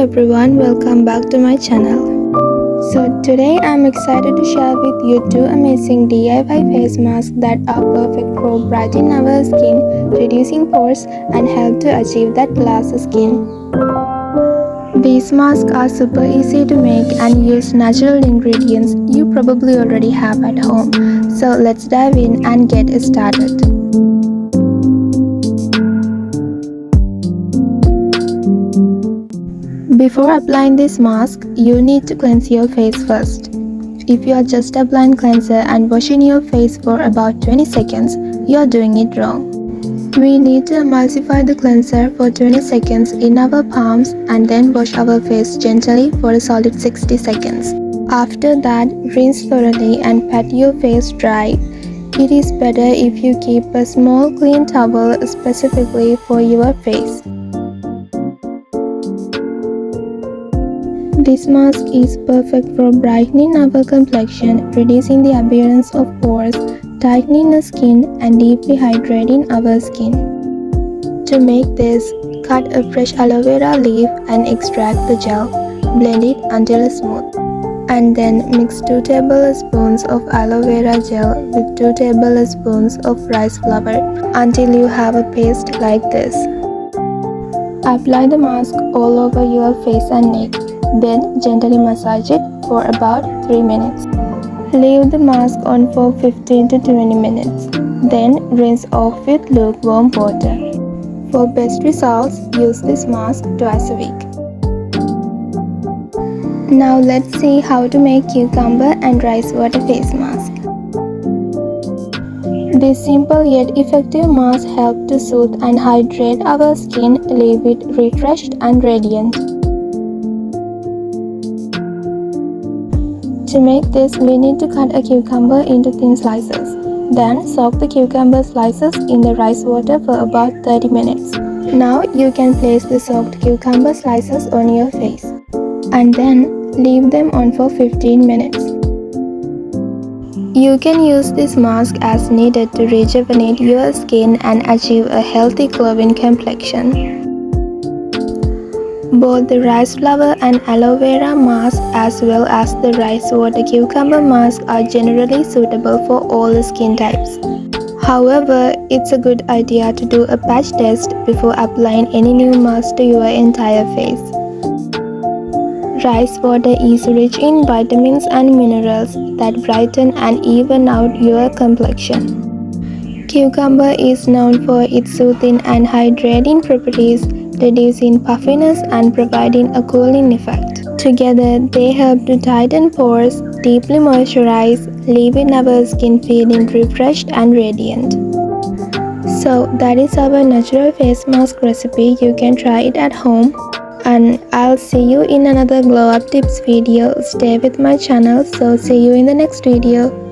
everyone, welcome back to my channel. So today I'm excited to share with you two amazing DIY face masks that are perfect for brightening our skin, reducing pores and help to achieve that glassy skin. These masks are super easy to make and use natural ingredients you probably already have at home. So let's dive in and get started. Before applying this mask, you need to cleanse your face first. If you are just applying cleanser and washing your face for about 20 seconds, you are doing it wrong. We need to emulsify the cleanser for 20 seconds in our palms and then wash our face gently for a solid 60 seconds. After that, rinse thoroughly and pat your face dry. It is better if you keep a small clean towel specifically for your face. This mask is perfect for brightening our complexion, reducing the appearance of pores, tightening the skin, and deeply hydrating our skin. To make this, cut a fresh aloe vera leaf and extract the gel. Blend it until smooth. And then mix 2 tablespoons of aloe vera gel with 2 tablespoons of rice flour until you have a paste like this. Apply the mask all over your face and neck. Then gently massage it for about 3 minutes. Leave the mask on for 15 to 20 minutes. Then rinse off with lukewarm water. For best results, use this mask twice a week. Now let's see how to make cucumber and rice water face mask. This simple yet effective mask helps to soothe and hydrate our skin, leave it refreshed and radiant. To make this, we need to cut a cucumber into thin slices. Then soak the cucumber slices in the rice water for about 30 minutes. Now you can place the soaked cucumber slices on your face and then leave them on for 15 minutes. You can use this mask as needed to rejuvenate your skin and achieve a healthy glowing complexion. Both the rice flour and aloe vera mask as well as the rice water cucumber mask are generally suitable for all skin types. However, it's a good idea to do a patch test before applying any new mask to your entire face. Rice water is rich in vitamins and minerals that brighten and even out your complexion. Cucumber is known for its soothing and hydrating properties, reducing puffiness and providing a cooling effect. Together, they help to tighten pores, deeply moisturize, leaving our skin feeling refreshed and radiant. So that is our natural face mask recipe. You can try it at home. And I'll see you in another glow up tips video. Stay with my channel, so see you in the next video.